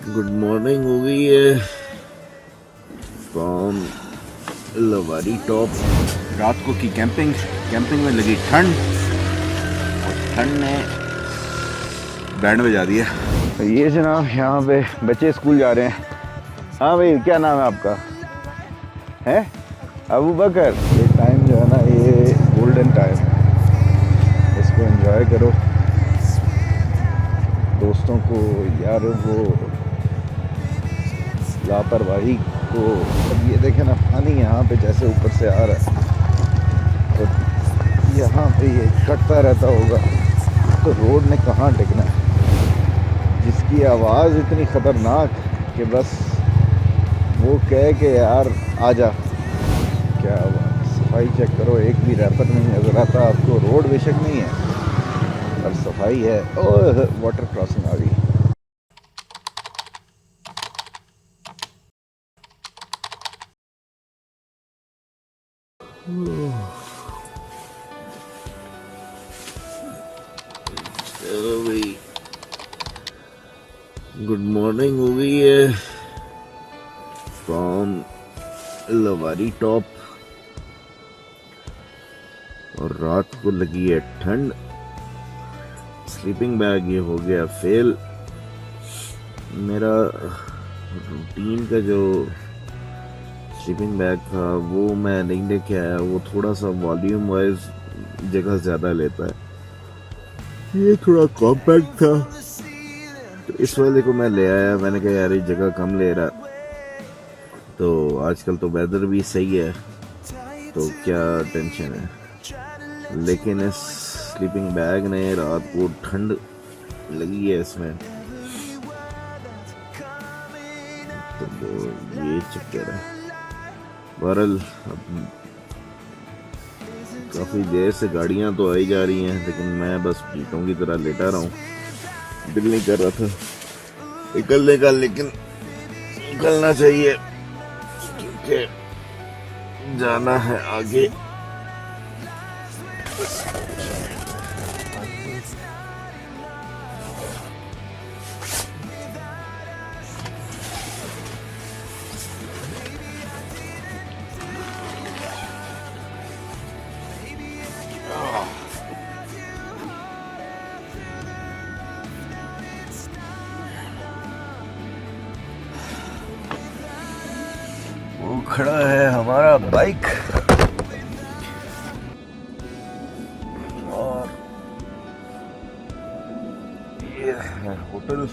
Good morning हो गई है फ्रॉम लवारी टॉप। रात को की कैंपिंग में लगी ठंड और ठंड ने बैंड बजा दिया। ये जनाब यहाँ पे बच्चे स्कूल जा रहे हैं। हाँ भाई, क्या नाम है आपका? है अबू बकर। ये टाइम जो है ना, ये गोल्डन टाइम है, इसको एंजॉय करो। दोस्तों को, यारों को, लापरवाही को। अब ये देखें ना, पानी यहाँ पे जैसे ऊपर से आ रहा है और यहाँ पे ये कटता रहता होगा, तो रोड ने कहाँ टिकना है। जिसकी आवाज़ इतनी ख़तरनाक कि बस वो कहे कि यार आजा। क्या बात, सफाई चेक करो, एक भी रैपर नहीं नज़र आता आपको। रोड बेशक नहीं है पर सफाई है। ओह, वाटर क्रॉसिंग आ गई। चलो भाई, गुड मॉर्निंग हो गई है फ्रॉम लवारी टॉप और रात को लगी है ठंड। स्लीपिंग बैग ये हो गया फेल। मेरा रूटीन का जो स्लीपिंग बैग था वो मैं नहीं लेके आया। वो थोड़ा सा वॉल्यूम वाइज जगह ज़्यादा लेता है, ये थोड़ा कॉम्पैक्ट था, तो इस वाले को मैं ले आया। मैंने कहा यार ये जगह कम ले रहा, तो आजकल तो वेदर भी सही है तो क्या टेंशन है। लेकिन इस स्लीपिंग बैग ने रात को ठंड लगी है इसमें, तो ये चक्कर है। बहरहाल अब काफ़ी देर से गाड़ियाँ तो आई जा रही हैं, लेकिन मैं बस पीटों की तरह लेटा रहा हूँ। दिल नहीं कर रहा था निकलने का, लेकिन निकलना चाहिए क्योंकि जाना है आगे। वो खड़ा है हमारा बाइक और ये है होटल।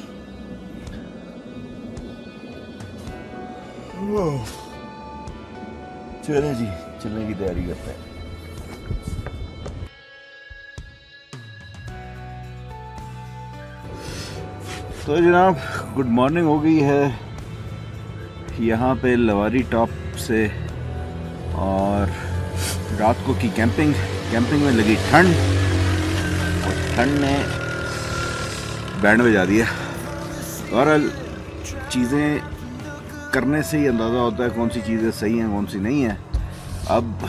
चले जी, चलने की तैयारी करते हैं। तो जनाब गुड मॉर्निंग हो गई है यहाँ पे लवारी टॉप से, और रात को की कैंपिंग में लगी ठंड और ठंड ने बैंड बजा दिया। बहरहाल चीज़ें करने से ही अंदाज़ा होता है कौन सी चीज़ें सही हैं कौन सी नहीं है। अब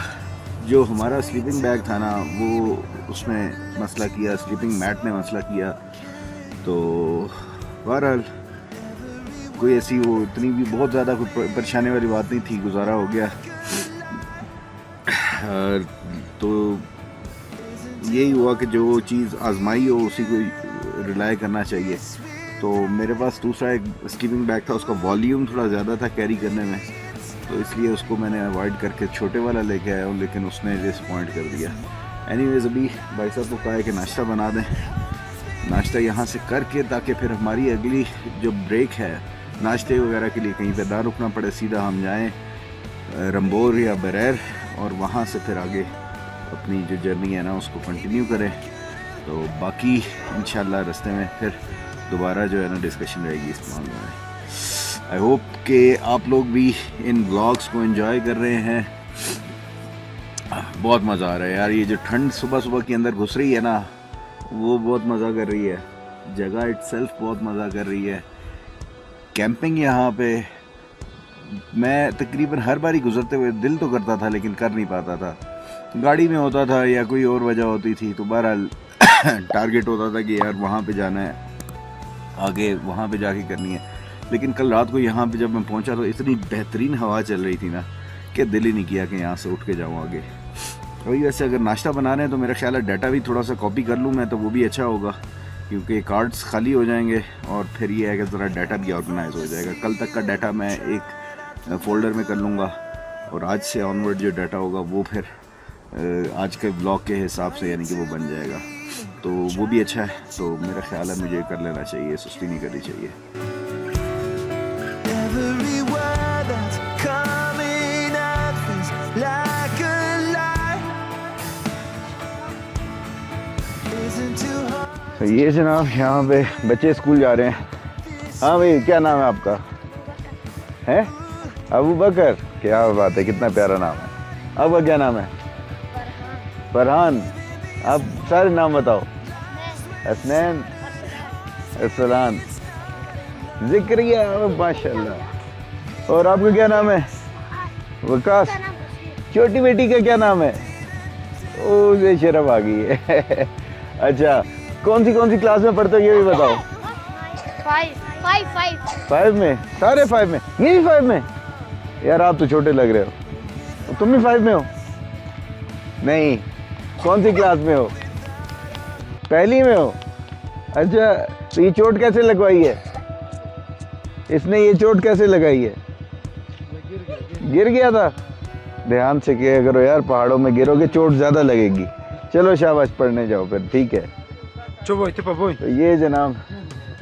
जो हमारा स्लीपिंग बैग था ना, वो उसने मसला किया, स्लीपिंग मैट ने मसला किया। तो बहरहाल कोई ऐसी वो इतनी भी बहुत ज़्यादा कोई परेशानी वाली बात नहीं थी, गुजारा हो गया। तो यही हुआ कि जो चीज़ आजमाई हो उसी को रिलाई करना चाहिए। तो मेरे पास दूसरा एक स्लीपिंग बैग था, उसका वॉल्यूम थोड़ा ज़्यादा था कैरी करने में, तो इसलिए उसको मैंने अवॉइड करके छोटे वाला लेके आया हूँ, लेकिन उसने डिसअपॉइंट कर दिया। एनीवेज़ अभी भाई साहब को कहा है कि नाश्ता बना दें, नाश्ता यहाँ से करके, ताकि फिर हमारी अगली जो ब्रेक है नाश्ते वगैरह के लिए कहीं पे ना रुकना पड़े, सीधा हम जाएं रंबोर या बरैर और वहाँ से फिर आगे अपनी जो जर्नी है ना उसको कंटिन्यू करें। तो बाकी इंशाल्लाह रास्ते में फिर दोबारा जो है ना डिस्कशन रहेगी इस मामले में। आई होप कि आप लोग भी इन व्लॉग्स को एंजॉय कर रहे हैं। बहुत मज़ा आ रहा है यार, ये जो ठंड सुबह सुबह के अंदर घुस रही है ना, वो बहुत मज़ा कर रही है। जगह इटसेल्फ बहुत मज़ा कर रही है। कैंपिंग यहाँ पे मैं तकरीबन हर बारी गुजरते हुए दिल तो करता था लेकिन कर नहीं पाता था, गाड़ी में होता था या कोई और वजह होती थी। तो बहरहाल टारगेट होता था कि यार वहाँ पे जाना है, आगे वहाँ पे जाके करनी है। लेकिन कल रात को यहाँ पे जब मैं पहुँचा तो इतनी बेहतरीन हवा चल रही थी ना कि दिल ही नहीं किया कि यहाँ से उठ के जाऊँ आगे। वही वैसे अगर नाश्ता बना रहे हैं तो मेरा ख्याल है डाटा भी थोड़ा सा कॉपी कर लूँ मैं, तो वो भी अच्छा होगा, क्योंकि कार्ड्स खाली हो जाएंगे और फिर ये है कि ज़रा डाटा भी ऑर्गेनाइज हो जाएगा। कल तक का डाटा मैं एक फ़ोल्डर में कर लूँगा और आज से ऑनवर्ड जो डाटा होगा वो फिर आज के ब्लॉग के हिसाब से यानी कि वो बन जाएगा, तो वो भी अच्छा है। तो मेरा ख्याल है मुझे कर लेना चाहिए, सुस्ती नहीं करनी चाहिए। Every word that's coming out feels like a lie. Isn't too hard. तो ये जनाब यहाँ पे बच्चे स्कूल जा रहे हैं। हाँ भाई, क्या नाम है आपका? है अबू बकर? क्या बात है, कितना प्यारा नाम है। आपका क्या नाम है? फरहान। आप सारे नाम बताओ। हसनैन, अरसलान, जिक्रिया, माशाल्लाह। और आपका क्या नाम है? वकास। छोटी बेटी का क्या नाम है? ओ, ये शर्म आ गई है। अच्छा, कौन सी क्लास में पढ़ते हो ये भी बताओ। 5 में? सारे 5 में? ये भी 5 में? यार आप तो छोटे लग रहे हो। तुम भी 5 में हो? नहीं, कौन सी क्लास में हो? पहली में हो? अच्छा, तो ये चोट कैसे लगवाई है? इसने ये चोट कैसे लगाई है? गिर गया था। ध्यान से किया करो यार, पहाड़ों में गिरोगे चोट ज़्यादा लगेगी। चलो शाबाश, पढ़ने जाओ फिर, ठीक है। तो ये जनाब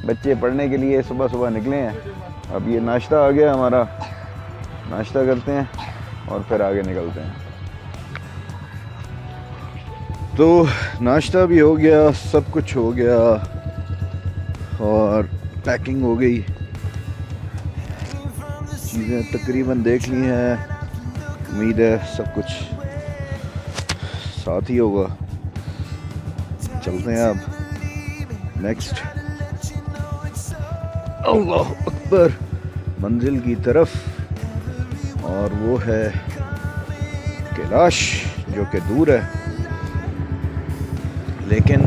बच्चे पढ़ने के लिए सुबह सुबह निकले हैं। अब ये नाश्ता आ गया हमारा, नाश्ता करते हैं और फिर आगे निकलते हैं। तो नाश्ता भी हो गया, सब कुछ हो गया और पैकिंग हो गई, चीज़ें तकरीबन देख ली हैं। उम्मीद है सब कुछ साथ ही होगा। चलते हैं अब नेक्स्ट, अल्लाह अकबर, मंजिल की तरफ, और वो है कैलाश जो कि दूर है, लेकिन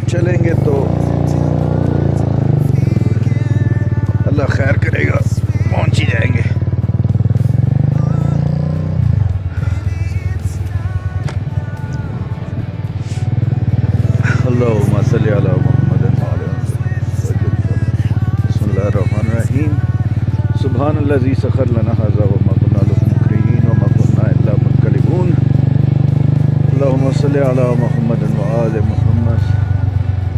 चलेंगे तो अल्लाह खैर करेगा, पहुंच ही जाएंगे। अल्लाहुम्मा सल्ली अला मुहम्मद व अला बिस्मिल्लाहिर्रहमानिर्रहीम। सुब्हानल्लज़ी सख़र लना हाज़ा व मा कुन्ना लहू मुक़रिनीन व मा कुन्ना इल्ला मुनक़लिबून। अल्लाहुम्मा सल्ली अला मुहम्मद व आले मुहम्मद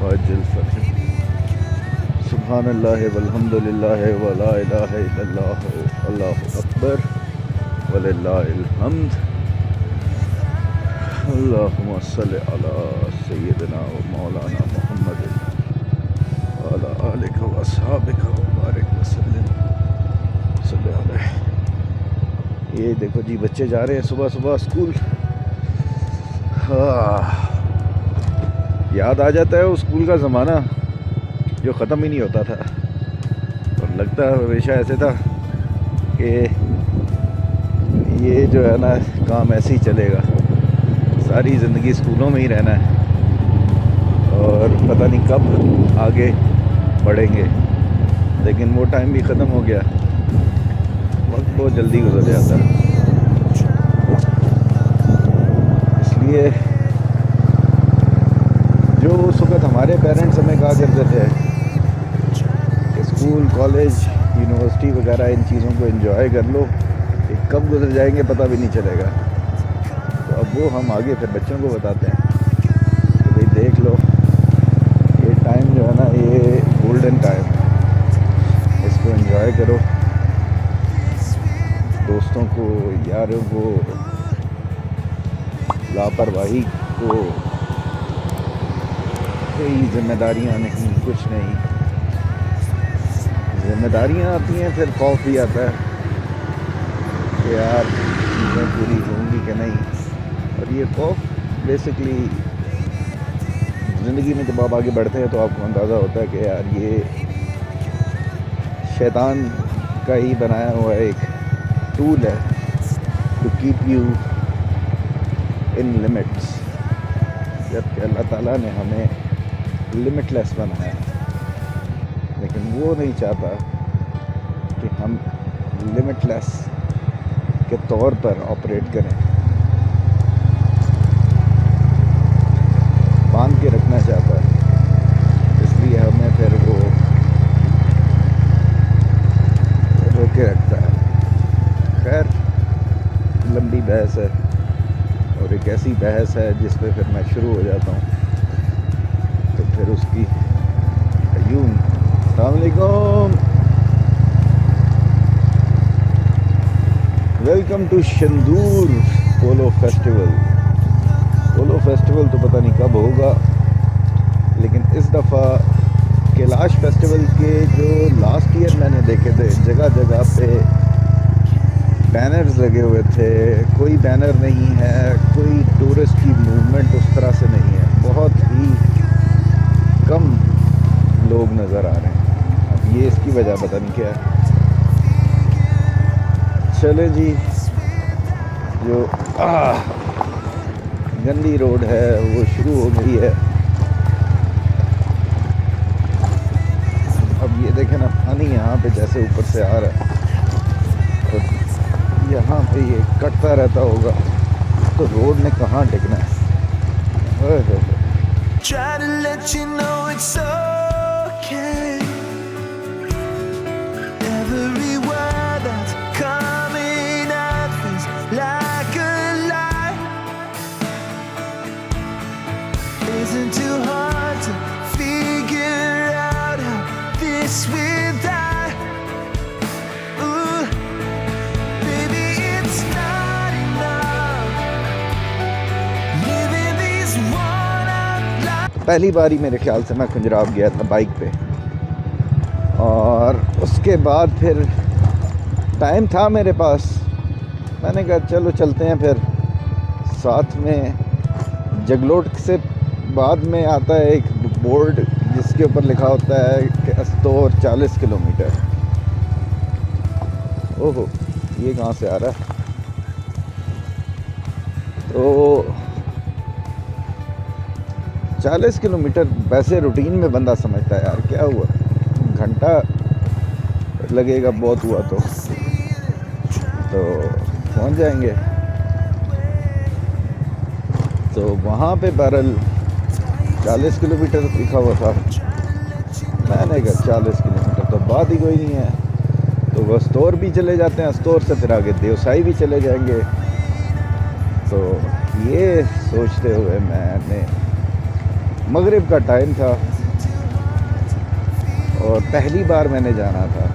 व अज्जिल फ़रह। सुब्हानल्लाहि वल्हम्दुलिल्लाहि व ला इलाहा इल्लल्लाह अल्लाहु अकबर व लिल्लाहिल हम्द। अल्लाहुम्मा सल्ली अला सय्यिदिना व मौलाना मुहम्मद व अला आलिहि व अस्हाबिहि व बारिक व सल्लिम सल्ली अलैहि। ये देखो जी, बच्चे जा रहे हैं सुबह सुबह स्कूल। याद आ जाता है वो स्कूल का ज़माना जो ख़त्म ही नहीं होता था, और लगता हमेशा ऐसे था कि ये जो है ना काम ऐसे ही चलेगा, सारी ज़िंदगी स्कूलों में ही रहना है और पता नहीं कब आगे बढ़ेंगे। लेकिन वो टाइम भी ख़त्म हो गया, वक्त बहुत जल्दी गुजर जाता है। इसलिए जो उस वक़्त हमारे पेरेंट्स हमें कहा करते थे कि स्कूल, कॉलेज, यूनिवर्सिटी वगैरह इन चीज़ों को एंजॉय कर लो, ये कब गुजर जाएंगे पता भी नहीं चलेगा। तो अब वो हम आगे फिर बच्चों को बताते हैं कि भाई देख लो, ये टाइम जो है ना ये गोल्डन टाइम है, इसको एंजॉय करो। दोस्तों को, यारों को, लापरवाही को, कोई जिम्मेदारियां नहीं, कुछ नहीं। जिम्मेदारियां आती हैं फिर खौफ भी आता है कि यार चीज़ें पूरी होंगी कि नहीं। और ये खौफ बेसिकली ज़िंदगी में जब आप आगे बढ़ते हैं तो आपको अंदाज़ा होता है कि यार ये शैतान का ही बनाया हुआ एक टूल है to keep you in limits, जबकि अल्लाह ताला ने हमें लिमिटलेस बनाया, लेकिन वो नहीं चाहता कि हम लिमिटलेस के तौर पर ऑपरेट करें, बांध के रखना चाहता है, इसलिए हमें फिर वो रोके रखता है। खैर लंबी बहस है और एक ऐसी बहस है जिस पे फिर मैं शुरू हो जाता हूँ, तो फिर उसकी यूं अस्सलामुअलैकुम, welcome to Shandur polo festival. Polo festival तो पता नहीं कब होगा, लेकिन इस दफ़ा कैलाश फेस्टिवल के जो लास्ट ईयर मैंने देखे थे, जगह जगह पे बैनर्स लगे हुए थे। कोई बैनर नहीं है, कोई टूरिस्ट की मूवमेंट उस तरह से नहीं है, बहुत ही कम लोग नज़र आ रहे हैं। अब ये इसकी वजह पता नहीं क्या है। चले जी, जो गंदी रोड है वो शुरू हो गई है। अब ये देखें ना, पानी यहाँ पे जैसे ऊपर से आ रहा है, तो यहाँ पे ये कटता रहता होगा, तो रोड ने कहाँ टिकना है। Try to let you know it's okay. Every word that's coming out feels like a lie. Isn't too hard to figure out how this will die. Ooh, baby, it's not enough living these worn-out lives. पहली बारी मेरे ख्याल से मैं खंजराब गया था bike पे, और उसके बाद फिर टाइम था मेरे पास, मैंने कहा चलो चलते हैं। फिर साथ में जगलोट से बाद में आता है एक बोर्ड जिसके ऊपर लिखा होता है कि अस्तोर 40 किलोमीटर। ओहो, ये कहाँ से आ रहा है? तो 40 किलोमीटर वैसे रूटीन में बंदा समझता है, यार क्या हुआ, घंटा लगेगा बहुत हुआ तो पहुंच जाएंगे। तो वहाँ पे बहरहाल 40 किलोमीटर लिखा हुआ था। मैंने कहा 40 किलोमीटर तो बात ही कोई नहीं है, तो वो अस्तोर भी चले जाते हैं, अस्तोर से फिर आगे देवसाई भी चले जाएंगे। तो ये सोचते हुए मैंने, मगरिब का टाइम था और पहली बार मैंने जाना था,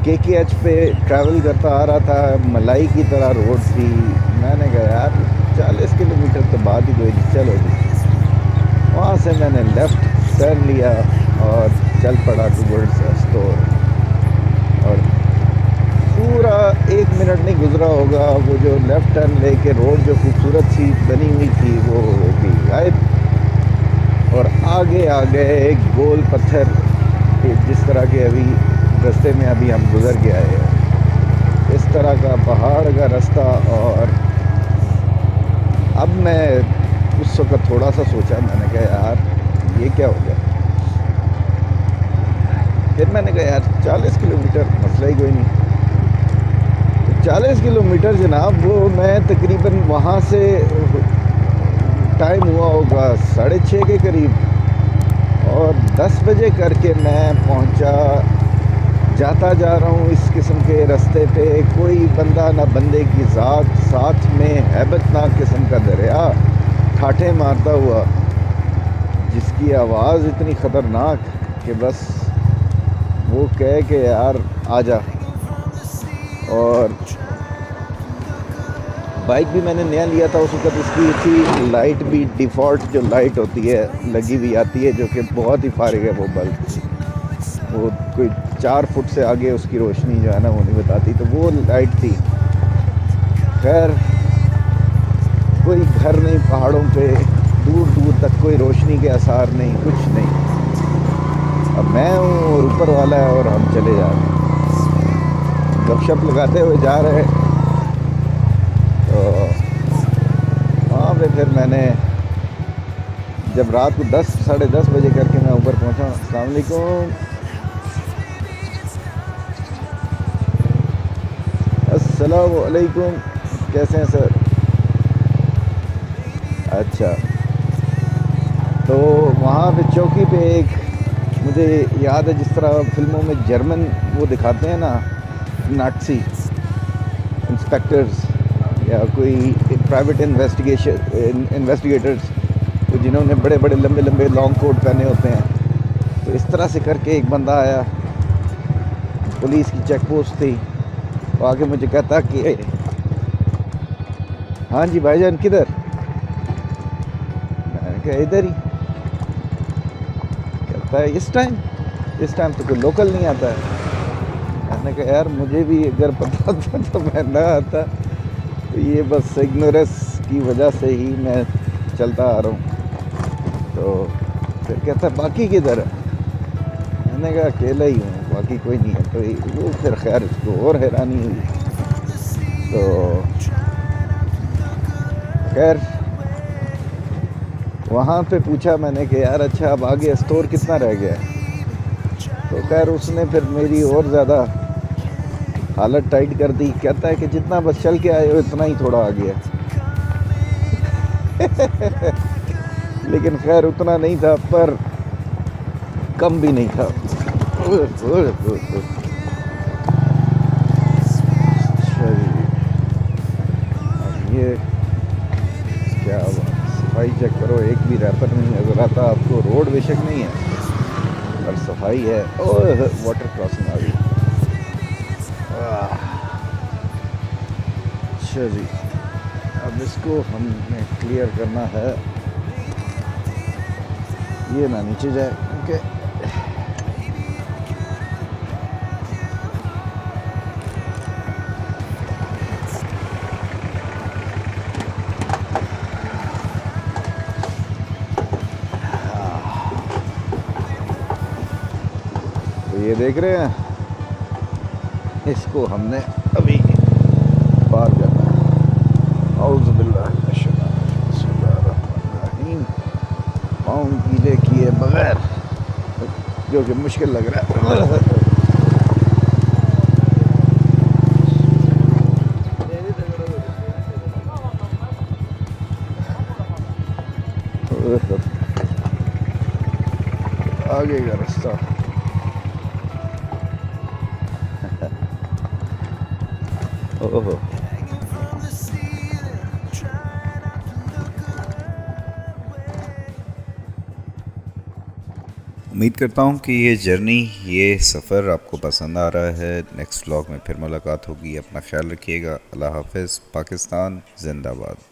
KKH पे ट्रैवल करता आ रहा था, मलाई की तरह रोड थी। मैंने कहा यार 40 किलोमीटर तो बात ही कोई नहीं, चलो जी। वहाँ से मैंने लेफ़्ट टर्न लिया और चल पड़ा टूवर्ड्स अस्तोर, और पूरा 1 मिनट नहीं गुजरा होगा, वो जो लेफ़्ट टर्न लेके रोड जो खूबसूरत सी बनी हुई थी वो भी गायब, और आगे आ गए एक गोल पत्थर, जिस तरह के अभी रास्ते में अभी हम गुज़र के आए हैं, इस तरह का पहाड़ का रास्ता। और अब मैं उस वक्त थोड़ा सा सोचा, मैंने कहा यार ये क्या हो गया। फिर मैंने कहा यार 40 किलोमीटर मसला ही कोई नहीं। 40 किलोमीटर जनाब, वो मैं तकरीबन वहाँ से टाइम हुआ होगा 6:30 के करीब, और 10 बजे करके मैं पहुँचा। जाता जा रहा हूँ इस किस्म के रास्ते पे, कोई बंदा ना बंदे की ज़ात, साथ में हैबतनाक किस्म का दरिया ठाठे मारता हुआ, जिसकी आवाज़ इतनी ख़तरनाक कि बस वो कहे कि यार आजा। और बाइक भी मैंने नया लिया था उस वक्त, इसकी थी लाइट भी डिफ़ॉल्ट जो लाइट होती है लगी हुई आती है, जो कि बहुत ही फारिग है। वो बल्ब वो कोई 4 फुट से आगे उसकी रोशनी जो है ना वो नहीं बताती, तो वो लाइट थी। खैर कोई घर नहीं पहाड़ों पे, दूर दूर तक कोई रोशनी के आसार नहीं, कुछ नहीं। अब मैं हूँ और ऊपर वाला है और हम चले जा रहे हैं, गपशप लगाते हुए जा रहे हैं। तो वहाँ पे फिर मैंने जब रात को 10 साढ़े 10 बजे करके मैं ऊपर पहुँचा। अस्सलाम वालेकुम। अस्सलाम वालेकुम, कैसे हैं सर? अच्छा, तो वहाँ पे चौकी पे एक मुझे याद है, जिस तरह फिल्मों में जर्मन वो दिखाते हैं ना, नाटसी इंस्पेक्टर्स या कोई प्राइवेट इन्वेस्टिगेटर्स, तो जिन्होंने बड़े बड़े लंबे लंबे लॉन्ग कोट पहने होते हैं, तो इस तरह से करके एक बंदा आया, पुलिस की चेक पोस्ट थी, वो आके मुझे कहता कि हाँ जी भाईजान किधर? मैंने कहा इधर ही। कहता है इस टाइम तो कोई लोकल नहीं आता है। मैंने कहा यार मुझे भी अगर पता था तो मैं ना आता, तो ये बस इग्नोरेंस की वजह से ही मैं चलता आ रहा हूँ। तो फिर कहता बाकी किधर है? मैंने कहा अकेला ही हूँ, बाकी कोई नहीं है। तो वो फिर खैर इसको और हैरानी हुई। तो खैर वहाँ पे पूछा मैंने कि यार अच्छा अब आगे स्टोर कितना रह गया है? तो खैर उसने फिर मेरी और ज़्यादा हालत टाइट कर दी। कहता है कि जितना बस चल के आए हो इतना ही थोड़ा आ गया। लेकिन खैर उतना नहीं था, पर कम भी नहीं था। अच्छा जी, अब ये क्या बात, सफाई चेक करो, एक भी रैपर नहीं नजर आता आपको। रोड बेशक नहीं है पर सफाई है। ओह वाटर क्रॉसिंग आ गई। अच्छा जी, अब इसको हमें क्लियर करना है, ये ना नीचे जाए क्योंकि ये देख रहे हैं, इसको हमने अभी पार करना है। औज़ु बिल्लाहि मिनश शैतानिर रजीम। पाँव गीले किए बगैर, जो कि मुश्किल लग रहा है। आगे का रास्ता ओहो, उम्मीद करता हूँ कि ये जर्नी, ये सफ़र आपको पसंद आ रहा है। नेक्स्ट व्लॉग में फिर मुलाकात होगी। अपना ख्याल रखिएगा। अल्लाह हाफ़िज़। पाकिस्तान जिंदाबाद।